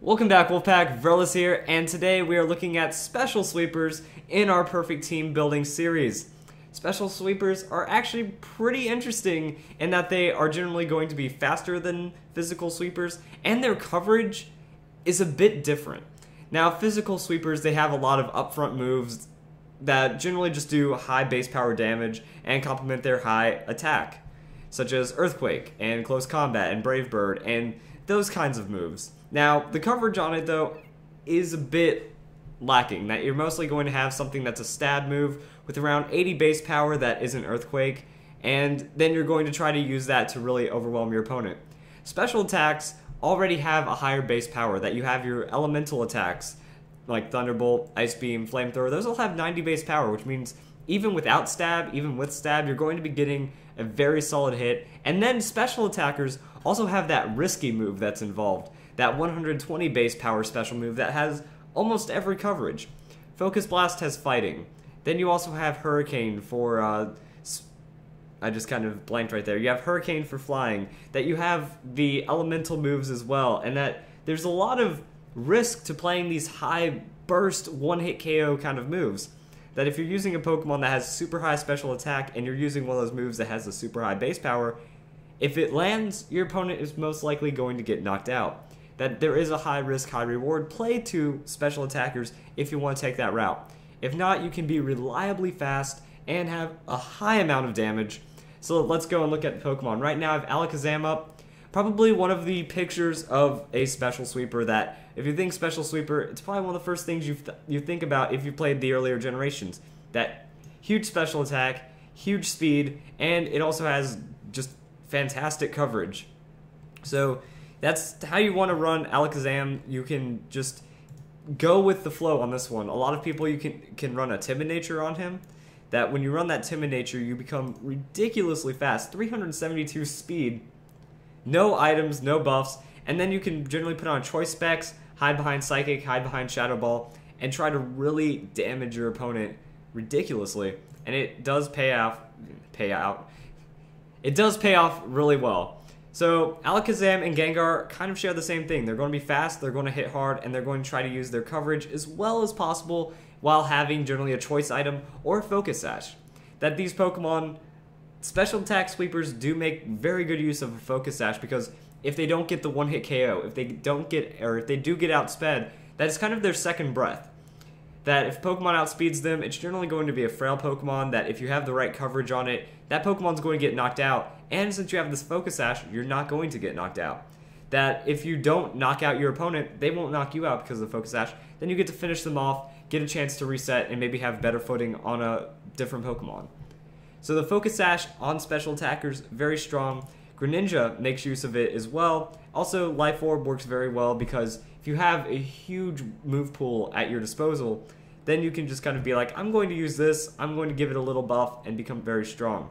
Welcome back, Wolfpack. Verlis here, and today we are looking at special sweepers in our perfect team building series. Special sweepers are actually pretty interesting in that they are generally going to be faster than physical sweepers, and their coverage is a bit different. Now, physical sweepers, they have a lot of upfront moves that generally just do high base power damage and complement their high attack, such as Earthquake and Close Combat and Brave Bird and those kinds of moves. Now, the coverage on it, though, is a bit lacking. That you're mostly going to have something that's a stab move with around 80 base power that isn't Earthquake, and then you're going to try to use that to really overwhelm your opponent. Special attacks already have a higher base power, that you have your elemental attacks, like Thunderbolt, Ice Beam, Flamethrower. Those all have 90 base power, which means even without stab, even with stab, you're going to be getting a very solid hit. And then special attackers also have that risky move that's involved, that 120 base power special move that has almost every coverage. Focus Blast has fighting. Then you also have Hurricane for, I just kind of blanked right there. You have Hurricane for flying, that you have the elemental moves as well, and that there's a lot of risk to playing these high burst one-hit KO kind of moves. That if you're using a Pokemon that has super high special attack and you're using one of those moves that has a super high base power, if it lands, your opponent is most likely going to get knocked out. That there is a high risk, high reward play to special attackers if you want to take that route. If not, you can be reliably fast and have a high amount of damage. So let's go and look at Pokemon. Right now I have Alakazam up. Probably one of the pictures of a special sweeper that, if you think special sweeper, it's probably one of the first things you think about if you played the earlier generations. That huge special attack, huge speed, and it also has just fantastic coverage. So that's how you want to run Alakazam. You can just go with the flow on this one. A lot of people you can run a Timid Nature on him. That when you run that Timid Nature, you become ridiculously fast. 372 speed, no items, no buffs, and then you can generally put on Choice Specs, hide behind Psychic, hide behind Shadow Ball, and try to really damage your opponent ridiculously. And it does pay off. It does pay off really well. So Alakazam and Gengar kind of share the same thing. They're going to be fast, they're going to hit hard, and they're going to try to use their coverage as well as possible while having generally a choice item or a Focus Sash. That these Pokemon special attack sweepers do make very good use of a Focus Sash, because if they don't get the one-hit KO, if they do get outsped, that is kind of their second breath. That if Pokemon outspeeds them, it's generally going to be a frail Pokemon that if you have the right coverage on it, that Pokemon's going to get knocked out, and since you have this Focus Sash, you're not going to get knocked out. That if you don't knock out your opponent, they won't knock you out because of the Focus Sash, then you get to finish them off, get a chance to reset, and maybe have better footing on a different Pokemon. So the Focus Sash on special attackers, very strong. Greninja makes use of it as well. Also, Life Orb works very well because if you have a huge move pool at your disposal, then you can just kind of be like, I'm going to use this, I'm going to give it a little buff, and become very strong.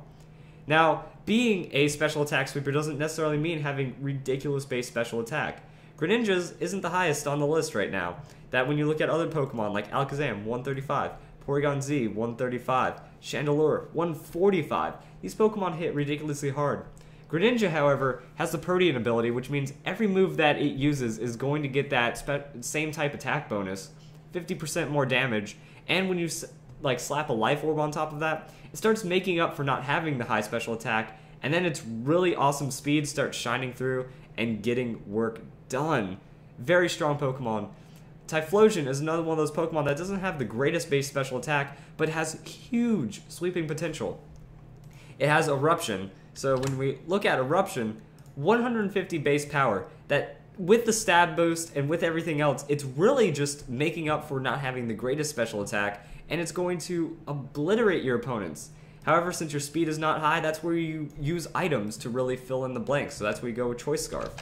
Now, being a special attack sweeper doesn't necessarily mean having ridiculous base special attack. Greninja's isn't the highest on the list right now. That when you look at other Pokemon like Alakazam, 135, Porygon Z, 135, Chandelure, 145, these Pokemon hit ridiculously hard. Greninja, however, has the Protean ability, which means every move that it uses is going to get that same type attack bonus, 50% more damage, and when you like slap a Life Orb on top of that, it starts making up for not having the high special attack, and then its really awesome speed starts shining through and getting work done. Very strong Pokemon. Typhlosion is another one of those Pokemon that doesn't have the greatest base special attack, but has huge sweeping potential. It has Eruption, so when we look at Eruption, 150 base power, that with the stab boost and with everything else, it's really just making up for not having the greatest special attack, and it's going to obliterate your opponents. However, since your speed is not high, that's where you use items to really fill in the blanks, so that's where you go with Choice Scarf.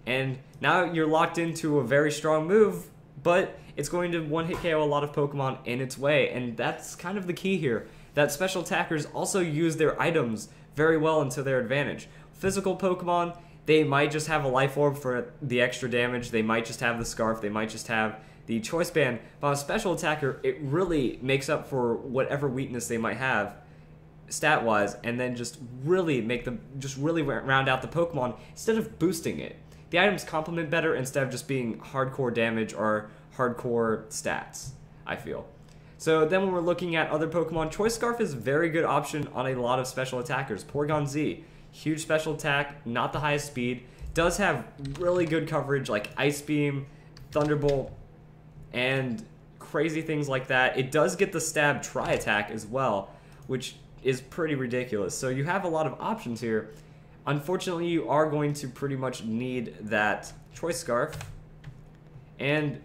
And now you're locked into a very strong move, but it's going to one-hit KO a lot of Pokemon in its way, and that's kind of the key here. That special attackers also use their items very well into their advantage. Physical Pokemon, they might just have a Life Orb for the extra damage, they might just have the Scarf, they might just have the Choice Band, but on a special attacker, it really makes up for whatever weakness they might have stat-wise, and then just really round out the Pokemon instead of boosting it. the items complement better instead of just being hardcore damage or hardcore stats, I feel. So then when we're looking at other Pokemon, Choice Scarf is a very good option on a lot of special attackers. Porygon Z, huge special attack, not the highest speed, does have really good coverage like Ice Beam, Thunderbolt, and crazy things like that. It does get the Stab Tri-Attack as well, which is pretty ridiculous. So you have a lot of options here. Unfortunately, you are going to pretty much need that Choice Scarf. And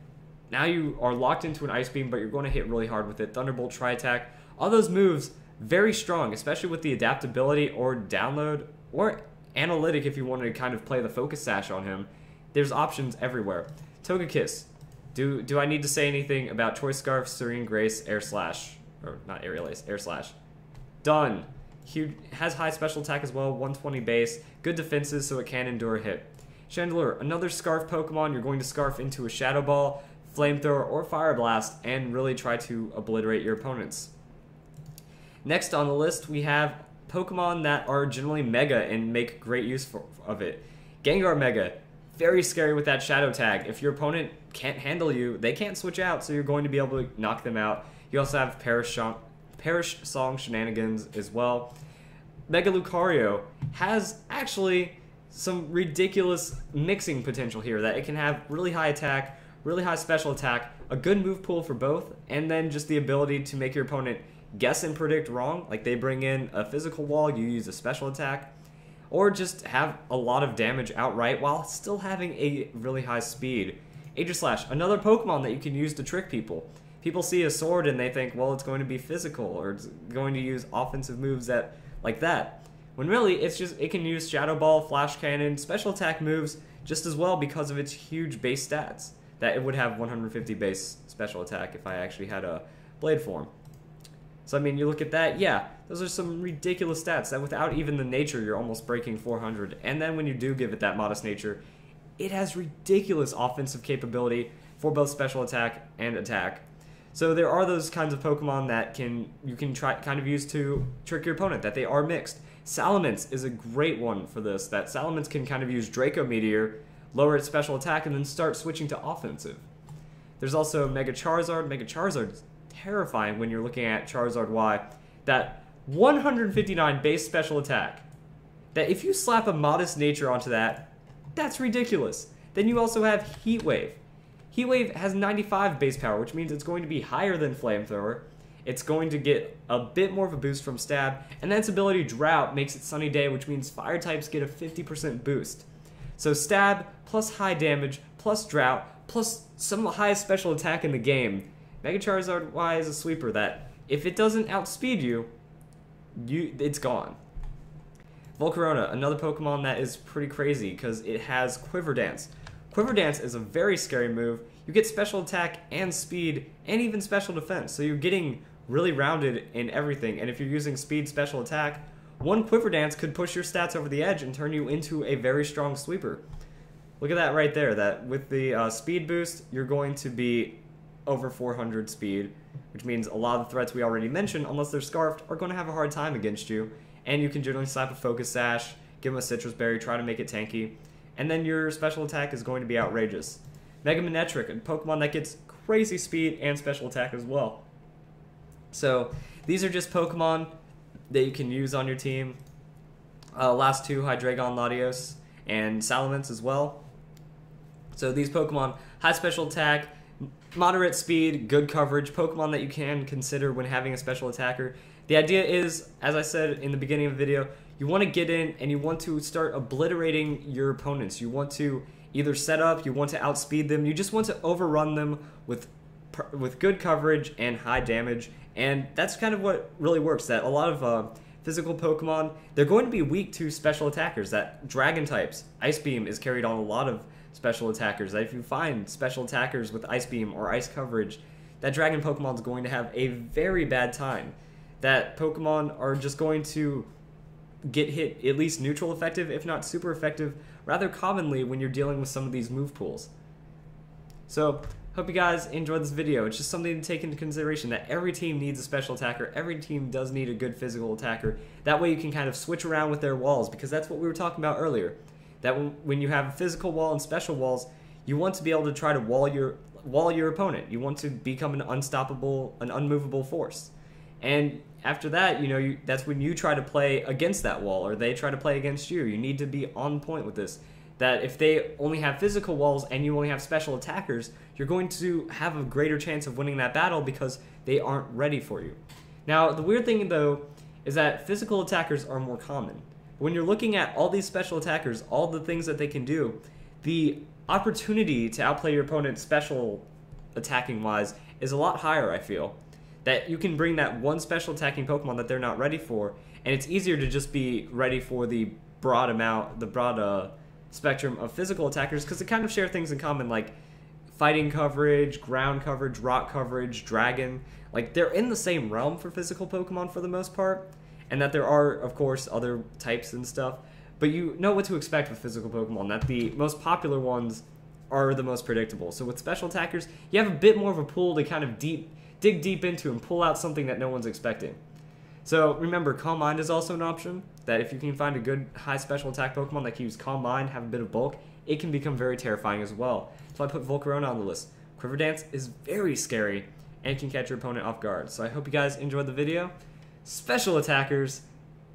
now you are locked into an Ice Beam, but you're going to hit really hard with it. Thunderbolt, Tri-Attack, all those moves, very strong, especially with the adaptability or download or analytic if you want to kind of play the Focus Sash on him. There's options everywhere. Togekiss. Do I need to say anything about Choice Scarf, Serene Grace, Air Slash? Or not Aerial Ace, Air Slash. Done. Huge, has high special attack as well, 120 base, good defenses so it can endure a hit. Chandelure, another Scarf Pokemon. You're going to Scarf into a Shadow Ball, Flamethrower, or Fire Blast and really try to obliterate your opponents. Next on the list, we have Pokemon that are generally Mega and make great use of it. Gengar Mega, very scary with that Shadow Tag. If your opponent can't handle you, they can't switch out, so you're going to be able to knock them out. You also have Perish Song Shenanigans as well. Mega Lucario has actually some ridiculous mixing potential here, that it can have really high attack, really high special attack, a good move pool for both, and then just the ability to make your opponent guess and predict wrong, like they bring in a physical wall, you use a special attack, or just have a lot of damage outright while still having a really high speed. Aegislash, another Pokemon that you can use to trick people. People see a sword and they think, well, it's going to be physical, or it's going to use offensive moves like that. When really, it can use Shadow Ball, Flash Cannon, special attack moves just as well because of its huge base stats. That it would have 150 base special attack if I actually had a Blade form. So I mean, you look at that, yeah, those are some ridiculous stats that without even the nature, you're almost breaking 400. And then when you do give it that modest nature, it has ridiculous offensive capability for both special attack and attack. So there are those kinds of Pokemon that you can try kind of use to trick your opponent, that they are mixed. Salamence is a great one for this, that Salamence can kind of use Draco Meteor, lower its special attack, and then start switching to offensive. There's also Mega Charizard. Mega Charizard is terrifying when you're looking at Charizard Y. That 159 base special attack, that if you slap a modest nature onto that, that's ridiculous. Then you also have Heat Wave. Heat Wave has 95 base power, which means it's going to be higher than Flamethrower. It's going to get a bit more of a boost from Stab, and then its ability Drought makes it Sunny Day, which means fire types get a 50% boost. So Stab plus high damage plus Drought plus some of the highest special attack in the game. Mega Charizard Y is a sweeper that if it doesn't outspeed you, it's gone. Volcarona, another Pokemon that is pretty crazy because it has Quiver Dance. Quiver Dance is a very scary move. You get special attack and speed and even special defense, so you're getting really rounded in everything. And if you're using speed special attack, one Quiver Dance could push your stats over the edge and turn you into a very strong sweeper. Look at that right there, that with the speed boost, you're going to be over 400 speed, which means a lot of the threats we already mentioned, unless they're Scarfed, are going to have a hard time against you. And you can generally slap a Focus Sash, give them a Citrus Berry, try to make it tanky, and then your special attack is going to be outrageous. Mega Manectric, a Pokemon that gets crazy speed and special attack as well. So these are just Pokemon that you can use on your team. Last two, Hydreigon, Latios, and Salamence as well. So these Pokemon, high special attack, moderate speed, good coverage, Pokemon that you can consider when having a special attacker. The idea is, as I said in the beginning of the video, you want to get in and you want to start obliterating your opponents. You want to either set up, you want to outspeed them, you just want to overrun them with good coverage and high damage. And that's kind of what really works, that a lot of physical Pokemon, they're going to be weak to special attackers. That Dragon types, Ice Beam is carried on a lot of special attackers. That if you find special attackers with Ice Beam or Ice coverage, that Dragon Pokemon is going to have a very bad time. That Pokemon are just going to get hit at least neutral effective, if not super effective, rather commonly when you're dealing with some of these move pools. So, hope you guys enjoyed this video. It's just something to take into consideration, that every team needs a special attacker, every team does need a good physical attacker. That way you can kind of switch around with their walls, because that's what we were talking about earlier. that when you have a physical wall and special walls, you want to be able to try to wall your opponent. You want to become an unmovable force. And after that, that's when you try to play against that wall, or they try to play against you. You need to be on point with this. That if they only have physical walls and you only have special attackers, you're going to have a greater chance of winning that battle because they aren't ready for you. Now, the weird thing, though, is that physical attackers are more common. When you're looking at all these special attackers, all the things that they can do, the opportunity to outplay your opponent special attacking-wise is a lot higher, I feel. That you can bring that one special attacking Pokemon that they're not ready for, and it's easier to just be ready for the broad spectrum of physical attackers because they kind of share things in common, like fighting coverage, ground coverage, rock coverage, dragon. Like, they're in the same realm for physical Pokemon for the most part, and that there are, of course, other types and stuff, but you know what to expect with physical Pokemon, that the most popular ones are the most predictable. So with special attackers, you have a bit more of a pool to kind of dig deep into and pull out something that no one's expecting. So remember, Calm Mind is also an option, that if you can find a good high special attack Pokemon that can use Calm Mind, have a bit of bulk, it can become very terrifying as well. So I put Volcarona on the list. Quiver Dance is very scary and can catch your opponent off guard. So I hope you guys enjoyed the video. Special attackers,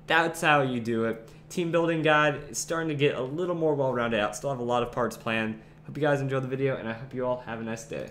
that's how you do it. Team building guide is starting to get a little more well-rounded out. Still have a lot of parts planned. Hope you guys enjoyed the video, and I hope you all have a nice day.